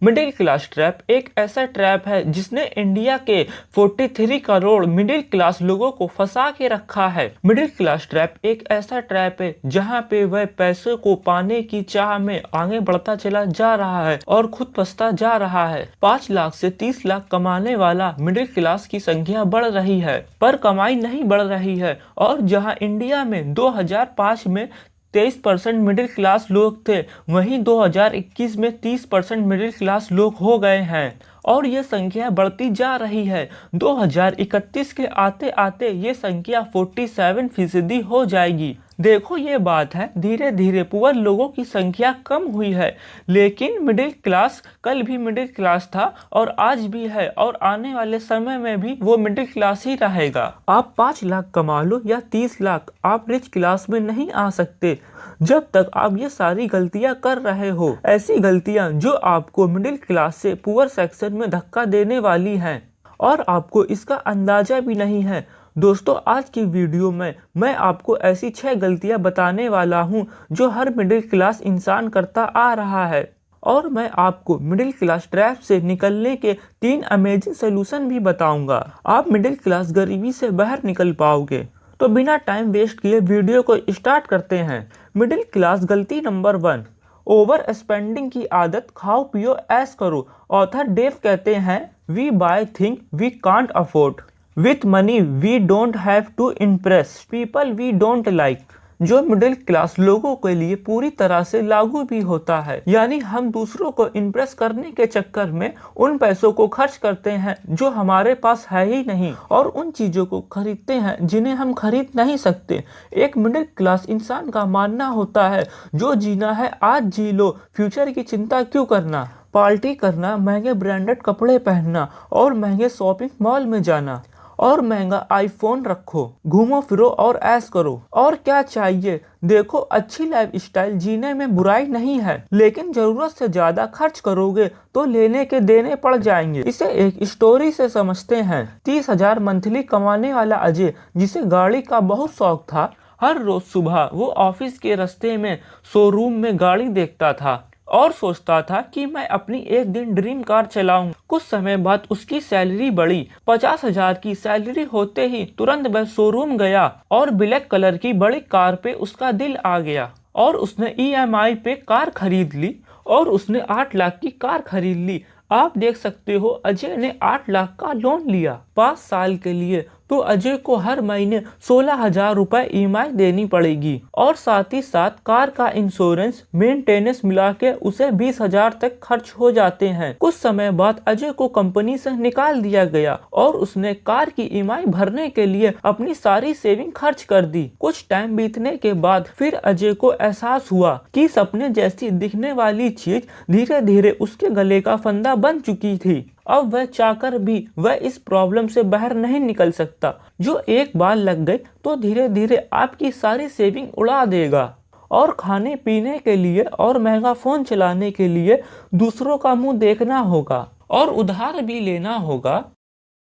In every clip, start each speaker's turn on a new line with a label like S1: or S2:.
S1: Middle class trap एक ऐसा trap है जिसने इंडिया के 43 करोड़ मिडिल क्लास लोगों को फंसा के रखा है। मिडिल क्लास ट्रैप एक ऐसा ट्रैप है जहां पे वह पैसे को पाने की चाह में आगे बढ़ता चला जा रहा है और खुद फंसता जा रहा है। 5 लाख से 30 लाख कमाने वाला मिडिल क्लास की संख्या बढ़ रही है पर कमाई नहीं बढ़ रही है। और जहां इंडिया में 2005 में 23% मिडिल क्लास लोग थे, वहीं 2021 में 30% मिडिल क्लास लोग हो गए हैं और ये संख्या बढ़ती जा रही है। 2031 के आते आते ये संख्या 47% हो जाएगी। देखो ये बात है, धीरे धीरे पुअर लोगों की संख्या कम हुई है, लेकिन मिडिल क्लास कल भी मिडिल क्लास था और आज भी है और आने वाले समय में भी वो मिडिल क्लास ही रहेगा। आप 5 लाख कमा लो या 30 लाख, आप रिच क्लास में नहीं आ सकते जब तक आप ये सारी गलतियां कर रहे हो। ऐसी गलतियां जो आपको मिडिल क्लास से पुअर सेक्शन में धक्का देने वाली हैं और आपको इसका अंदाजा भी नहीं है। दोस्तों, आज की वीडियो में मैं आपको ऐसी 6 गलतियां बताने वाला हूं जो हर मिडिल क्लास इंसान करता आ रहा है और मैं आपको मिडिल क्लास ट्रैप से निकलने के 3 अमेजिंग सोल्यूशन भी बताऊंगा। आप मिडिल क्लास गरीबी से बाहर निकल पाओगे। तो बिना टाइम वेस्ट किए वीडियो को स्टार्ट करते हैं। मिडिल क्लास गलती नंबर 1, ओवर स्पेंडिंग की आदत। खाओ पियो ऐश करो। ऑथर डेव कहते हैं, we buy thing we can't afford with money we don't have to impress people we don't like. जो मिडिल क्लास लोगों के लिए पूरी तरह से लागू भी होता है, यानी हम दूसरों को इम्प्रेस करने के चक्कर में उन पैसों को खर्च करते हैं जो हमारे पास है ही नहीं और उन चीजों को खरीदते हैं जिन्हें हम खरीद नहीं सकते। एक मिडिल क्लास इंसान का मानना होता है, जो जीना है आज जी लो, फ्यूचर की चिंता क्यों करना। पार्टी करना, महंगे ब्रांडेड कपड़े पहनना और महंगे शॉपिंग मॉल में जाना और महंगा आईफोन रखो, घूमो फिरो और ऐश करो। और क्या चाहिए? देखो, अच्छी लाइफ स्टाइल जीने में बुराई नहीं है, लेकिन जरूरत से ज्यादा खर्च करोगे तो लेने के देने पड़ जाएंगे। इसे एक स्टोरी से समझते हैं। 30,000 मंथली कमाने वाला अजय, जिसे गाड़ी का बहुत शौक था, हर रोज सुबह वो ऑफिस के रास्ते में शोरूम में गाड़ी देखता था और सोचता था कि मैं अपनी एक दिन ड्रीम कार चलाऊं। कुछ समय बाद उसकी सैलरी बढ़ी। 50,000 की सैलरी होते ही तुरंत वह शोरूम गया और ब्लैक कलर की बड़ी कार पे उसका दिल आ गया और उसने EMI पे कार खरीद ली और उसने 8 लाख की कार खरीद ली। आप देख सकते हो, अजय ने 8 लाख का लोन लिया 5 साल के लिए, तो अजय को हर महीने 16,000 रुपए EMI देनी पड़ेगी और साथ ही साथ कार का इंश्योरेंस, मेंटेनेंस मिला के उसे 20,000 तक खर्च हो जाते हैं। कुछ समय बाद अजय को कंपनी से निकाल दिया गया और उसने कार की EMI भरने के लिए अपनी सारी सेविंग खर्च कर दी। कुछ टाइम बीतने के बाद फिर अजय को एहसास हुआ कि सपने जैसी दिखने वाली चीज धीरे धीरे उसके गले का फंदा बन चुकी थी। अब वह चाहकर भी वह इस प्रॉब्लम से बाहर नहीं निकल सकता, जो एक बार लग गई तो धीरे धीरे आपकी सारी सेविंग उड़ा देगा और खाने पीने के लिए और महंगा फोन चलाने के लिए दूसरों का मुंह देखना होगा और उधार भी लेना होगा।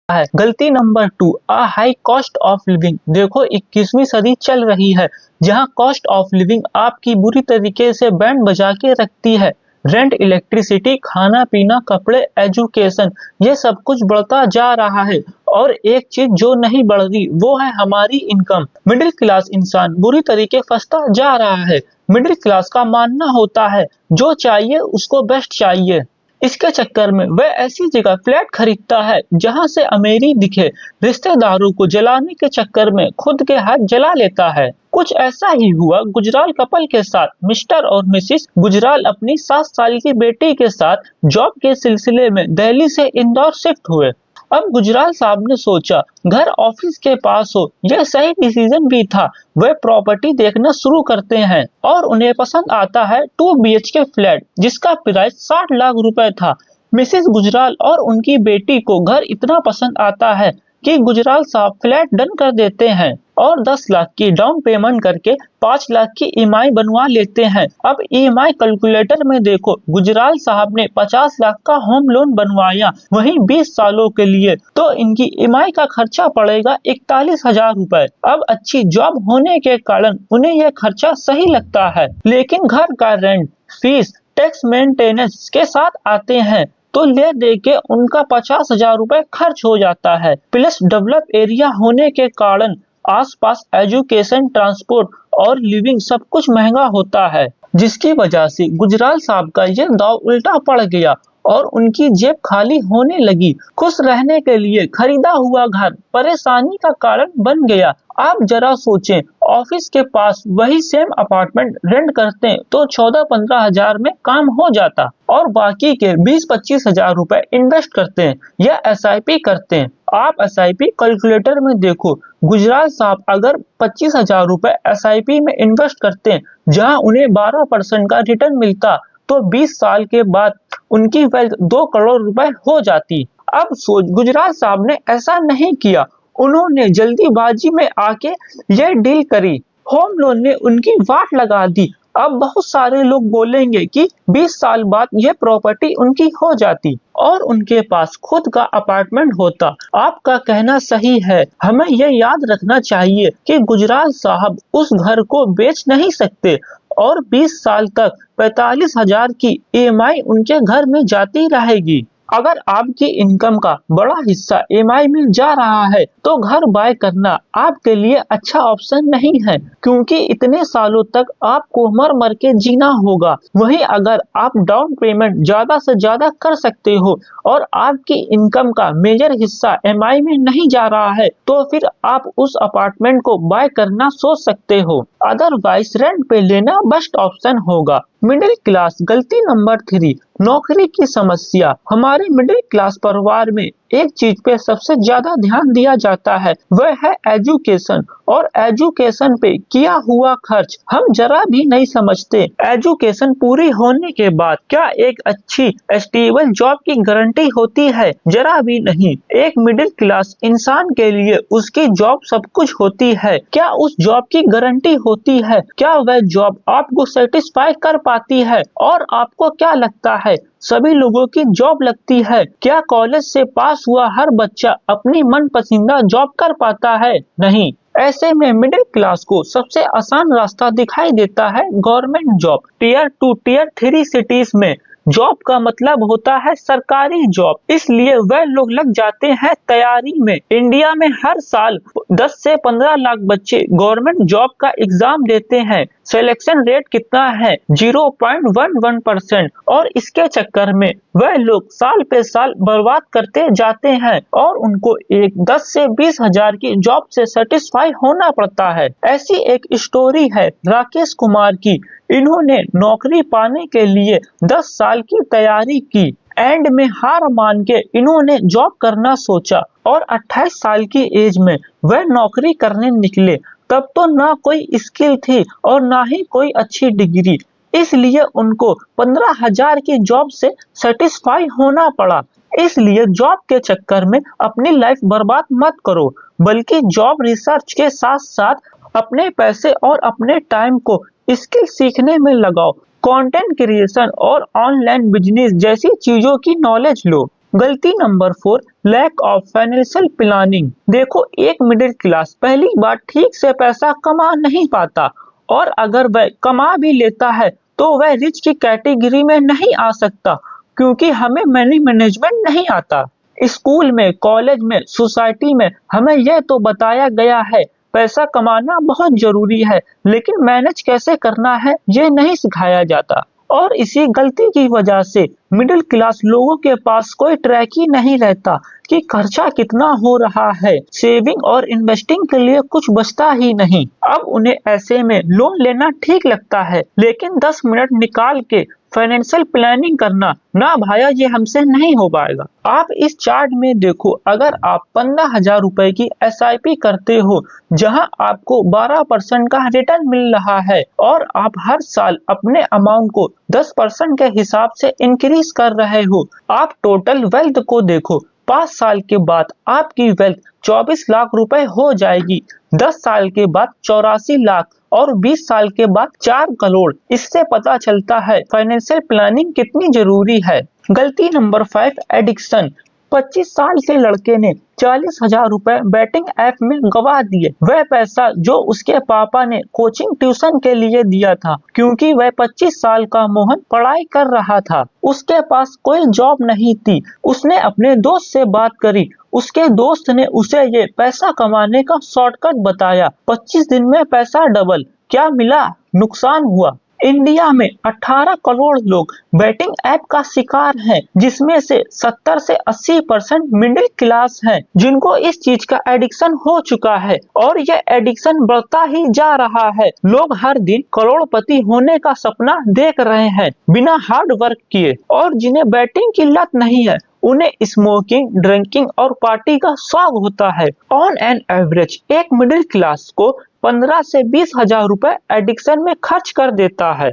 S1: गलती number 2, high cost of living. देखो, 21वीं सदी चल रही है जहां कॉस्ट ऑफ लिविंग आपकी बुरी तरीके से बैंड बजा के रखती है। रेंट, इलेक्ट्रिसिटी, खाना पीना, कपड़े, एजुकेशन, ये सब कुछ बढ़ता जा रहा है और एक चीज जो नहीं बढ़ रही वो है हमारी इनकम। मिडिल क्लास इंसान बुरी तरीके फंसता जा रहा है। मिडिल क्लास का मानना होता है, जो चाहिए उसको बेस्ट चाहिए। इसके चक्कर में वह ऐसी जगह फ्लैट खरीदता है जहां से अमीरी दिखे। रिश्तेदारों को जलाने के चक्कर में खुद के हाथ जला लेता है। कुछ ऐसा ही हुआ गुजराल कपल के साथ। मिस्टर और मिसिस गुजराल अपनी 7 साल की बेटी के साथ जॉब के सिलसिले में दिल्ली से इंदौर शिफ्ट हुए। अब गुजराल साहब ने सोचा, घर ऑफिस के पास हो, यह सही डिसीजन भी था। वे प्रॉपर्टी देखना शुरू करते हैं और उन्हें पसंद आता है 2 BHK फ्लैट, जिसका प्राइस 60 लाख रुपए था। मिसेस गुजराल और उनकी बेटी को घर इतना पसंद आता है कि गुजराल साहब फ्लैट डन कर देते हैं और 10 लाख की डाउन पेमेंट करके 5 लाख की EMI बनवा लेते हैं। अब EMI कैलकुलेटर में देखो, गुजराल साहब ने 50 लाख का होम लोन बनवाया, वहीं 20 सालों के लिए, तो इनकी EMI का खर्चा पड़ेगा 41,000 रुपए। अब अच्छी जॉब होने के कारण उन्हें यह खर्चा सही लगता है, लेकिन घर का रेंट, फीस, टैक्स मेंटेनेंस के साथ आते हैं तो ले दे के उनका 50,000 रुपए खर्च हो जाता है। प्लस डेवलप एरिया होने के कारण आसपास एजुकेशन, ट्रांसपोर्ट और लिविंग सब कुछ महंगा होता है, जिसकी वजह से गुजराल साहब का ये दाव उल्टा पड़ गया और उनकी जेब खाली होने लगी। खुश रहने के लिए खरीदा हुआ घर परेशानी का कारण बन गया। आप जरा सोचें, ऑफिस के पास वही सेम अपार्टमेंट रेंट करते तो 14-15 हजार में काम हो जाता और बाकी के 20-25 हजार रुपए इन्वेस्ट करते हैं या SIP करते हैं। आप SIP कैलकुलेटर में देखो, गुजराल साहब अगर 25 हजार रुपए SIP में इन्वेस्ट करते हैं जहां उन्हें 12% का रिटर्न मिलता तो 20 साल के बाद उनकी वेल्थ 2 करोड़ रुपए हो जाती। अब सोच, गुजराल साहब ने ऐसा नहीं किया, उन्होंने जल्दीबाजी में आके ये डील करी, होम लोन ने उनकी वाट लगा दी। अब बहुत सारे लोग बोलेंगे कि 20 साल बाद ये प्रॉपर्टी उनकी हो जाती और उनके पास खुद का अपार्टमेंट होता। आपका कहना सही है, हमें ये याद रखना चाहिए कि गुजराल साहब उस घर को बेच नहीं सकते और 20 साल तक 45 हजार की EMI उनके घर में जाती रहेगी। अगर आपकी इनकम का बड़ा हिस्सा EMI में जा रहा है तो घर बाय करना आपके लिए अच्छा ऑप्शन नहीं है, क्योंकि इतने सालों तक आपको मर मर के जीना होगा। वहीं अगर आप डाउन पेमेंट ज्यादा से ज्यादा कर सकते हो और आपकी इनकम का मेजर हिस्सा EMI में नहीं जा रहा है तो फिर आप उस अपार्टमेंट को बाय करना सोच सकते हो, अदरवाइज रेंट पे लेना बेस्ट ऑप्शन होगा। मिडिल क्लास गलती नंबर 3, नौकरी की समस्या। हमारे मिडिल क्लास परिवार में एक चीज पे सबसे ज्यादा ध्यान दिया जाता है, वह है एजुकेशन, और एजुकेशन पे किया हुआ खर्च हम जरा भी नहीं समझते। एजुकेशन पूरी होने के बाद क्या एक अच्छी स्टेबल जॉब की गारंटी होती है? जरा भी नहीं। एक मिडिल क्लास इंसान के लिए उसकी जॉब सब कुछ होती है। क्या उस जॉब की गारंटी होती है? क्या वह जॉब आपको सेटिस्फाई कर पाती है? और आपको क्या लगता है सभी लोगों की जॉब लगती है? क्या कॉलेज से पास हुआ हर बच्चा अपनी मन पसंदीदा जॉब कर पाता है? नहीं। ऐसे में मिडिल क्लास को सबसे आसान रास्ता दिखाई देता है government job. Tier 2, tier 3 cities में जॉब का मतलब होता है सरकारी जॉब, इसलिए वह लोग लग जाते हैं तैयारी में। इंडिया में हर साल 10 से 15 लाख बच्चे गवर्नमेंट जॉब का एग्जाम देते हैं। सिलेक्शन रेट कितना है? 0.11%, और इसके चक्कर में वह लोग साल पे साल बर्बाद करते जाते हैं और उनको एक 10 से 20 हजार की जॉब से सेटिस्फाई होना पड़ता है। ऐसी एक स्टोरी है राकेश कुमार की। इन्होंने नौकरी पाने के लिए 10 साल की तैयारी की, एंड में हार मान के इन्होंने जॉब करना सोचा और 28 साल की एज में वह नौकरी करने निकले। तब तो ना कोई स्किल थी और ना ही कोई अच्छी डिग्री, इसलिए उनको 15,000 की जॉब से सेटिस्फाई होना पड़ा। इसलिए जॉब के चक्कर में अपनी लाइफ बर्बाद मत करो, बल्कि जॉब रिसर्च के साथ साथ अपने पैसे और अपने टाइम को स्किल सीखने में लगाओ। कंटेंट क्रिएशन और ऑनलाइन बिजनेस जैसी चीजों की नॉलेज लो। गलती number 4, lack of financial planning. देखो, एक मिडिल क्लास पहली बार ठीक से पैसा कमा नहीं पाता, और अगर वह कमा भी लेता है तो वह रिच की कैटेगरी में नहीं आ सकता, क्योंकि हमें मनी मैनेजमेंट नहीं आता। स्कूल में, कॉलेज में, सोसाइटी में हमें यह तो बताया गया है पैसा कमाना बहुत जरूरी है, लेकिन मैनेज कैसे करना है ये नहीं सिखाया जाता। और इसी गलती की वजह से मिडिल क्लास लोगों के पास कोई ट्रैक ही नहीं रहता कि खर्चा कितना हो रहा है। सेविंग और इन्वेस्टिंग के लिए कुछ बचता ही नहीं। अब उन्हें ऐसे में लोन लेना ठीक लगता है, लेकिन 10 मिनट निकाल के फाइनेंशियल प्लानिंग करना, ना भाया, ये हमसे नहीं हो पाएगा। आप इस चार्ट में देखो, अगर आप 15,000 रुपए की SIP करते हो जहां आपको 12% का रिटर्न मिल रहा है, और आप हर साल अपने अमाउंट को 10% के हिसाब से इंक्रीज कर रहे हो, आप टोटल वेल्थ को देखो। 5 साल के बाद आपकी वेल्थ 24 लाख रुपए हो जाएगी, 10 साल के बाद 84 लाख, और 20 साल के बाद 4 करोड़। इससे पता चलता है फाइनेंशियल प्लानिंग कितनी जरूरी है। गलती नंबर 5, एडिक्शन। 25 साल के लड़के ने 40,000 रुपए बैटिंग ऐप में गवा दिए। वह पैसा जो उसके पापा ने कोचिंग ट्यूशन के लिए दिया था, क्योंकि वह 25 साल का मोहन पढ़ाई कर रहा था। उसके पास कोई जॉब नहीं थी। उसने अपने दोस्त से बात करी। उसके दोस्त ने उसे ये पैसा कमाने का शॉर्टकट बताया। 25 दिन में पैसा डबल। क्या मिला? नुकसान हुआ। इंडिया में 18 करोड़ लोग बैटिंग ऐप का शिकार हैं, जिसमें से 70 से 80% मिडिल क्लास हैं, जिनको इस चीज का एडिक्शन हो चुका है और ये एडिक्शन बढ़ता ही जा रहा है। लोग हर दिन करोड़पति होने का सपना देख रहे हैं बिना हार्ड वर्क किए, और जिन्हें बैटिंग की लत नहीं है उन्हें स्मोकिंग, ड्रिंकिंग और पार्टी का शौक होता है। ऑन एन एवरेज एक मिडिल क्लास को 15 से 20,000 रुपए एडिक्शन में खर्च कर देता है,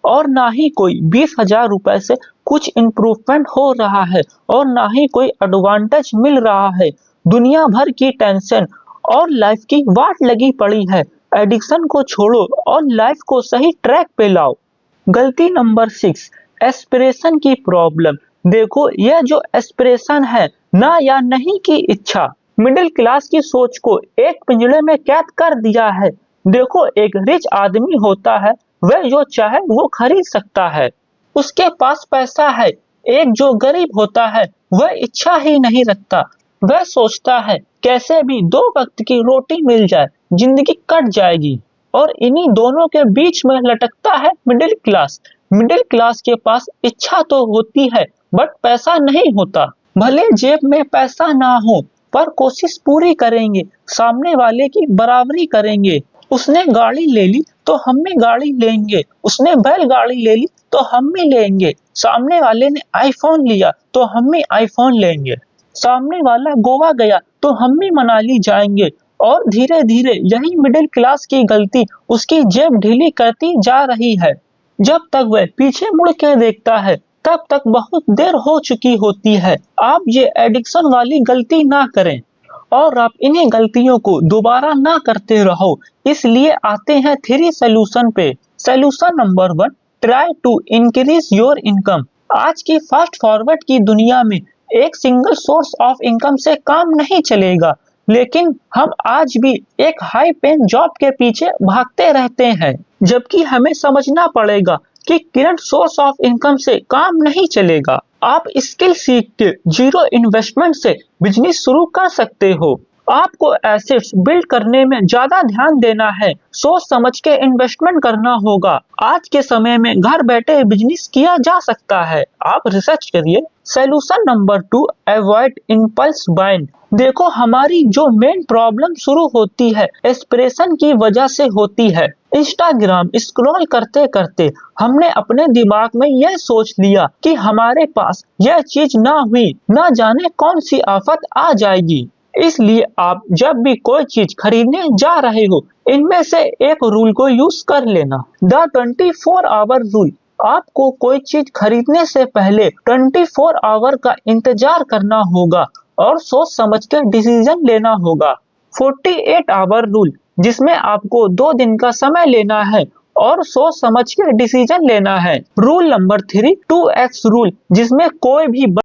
S1: और ना ही कोई 20,000 रुपए से कुछ इम्प्रूवमेंट हो रहा है और ना ही कोई एडवांटेज मिल रहा है। दुनिया भर की टेंशन और लाइफ की वाट लगी पड़ी है। एडिक्शन को छोड़ो और लाइफ को सही ट्रैक पे लाओ। गलती नंबर 6, एस्पिरेशन की प्रॉब्लम। देखो, यह जो एस्पिरेशन है, ना या नहीं की इच्छा, मिडिल क्लास की सोच को एक पिंजरे में कैद कर दिया है। देखो, एक रिच आदमी होता है, वह जो चाहे वो खरीद सकता है, उसके पास पैसा है। एक जो गरीब होता है वह इच्छा ही नहीं रखता। वह सोचता है कैसे भी 2 वक्त की रोटी मिल जाए, जिंदगी कट जाएगी। और इन्हीं दोनों के बीच में लटकता है मिडिल क्लास। मिडिल क्लास के पास इच्छा तो होती है, बट पैसा नहीं होता। भले जेब में पैसा ना हो, पर कोशिश पूरी करेंगे, सामने वाले की बराबरी करेंगे। उसने गाड़ी ले ली तो हम भी गाड़ी लेंगे, उसने बैलगाड़ी ले ली तो हम भी लेंगे। सामने वाले ने आईफोन लिया तो हम भी आईफोन लेंगे। सामने वाला गोवा गया तो हम भी मनाली जाएंगे। और धीरे धीरे यही मिडिल क्लास की गलती उसकी जेब ढीली करती जा रही है। जब तक वह पीछे मुड़ के देखता है, तब तक बहुत देर हो चुकी होती है। आप ये एडिक्शन वाली गलती ना करें, और आप इन्हीं गलतियों को दोबारा ना करते रहो। इसलिए आते हैं 3 सोल्यूशन पे। Solution number 1, try to increase your income. आज की फास्ट फॉरवर्ड की दुनिया में एक सिंगल सोर्स ऑफ इनकम से काम नहीं चलेगा, लेकिन हम आज भी एक हाई पेइंग जॉब के पीछे भागते रहते हैं, जबकि हमें समझना पड़ेगा कि करंट सोर्स ऑफ इनकम से काम नहीं चलेगा। आप स्किल सीख के जीरो इन्वेस्टमेंट से बिजनेस शुरू कर सकते हो। आपको एसेट्स बिल्ड करने में ज्यादा ध्यान देना है, सोच समझ के इन्वेस्टमेंट करना होगा। आज के समय में घर बैठे बिजनेस किया जा सकता है, आप रिसर्च करिए। Solution number 2, avoid impulse buying. देखो, हमारी जो मेन प्रॉब्लम शुरू होती है एस्पिरेशन की वजह से होती है। इंस्टाग्राम स्क्रॉल करते करते हमने अपने दिमाग में यह सोच लिया कि हमारे पास यह चीज ना हुई, ना जाने कौन सी आफत आ जाएगी। इसलिए आप जब भी कोई चीज खरीदने जा रहे हो, इनमें से एक रूल को यूज कर लेना, द 24 आवर रूल। आपको कोई चीज खरीदने से पहले 24 आवर का इंतजार करना होगा और सोच समझ के डिसीजन लेना होगा। 48 आवर रूल, जिसमें आपको 2 दिन का समय लेना है और सोच समझ के डिसीजन लेना है। रूल नंबर 3, 2x रूल, जिसमें कोई भी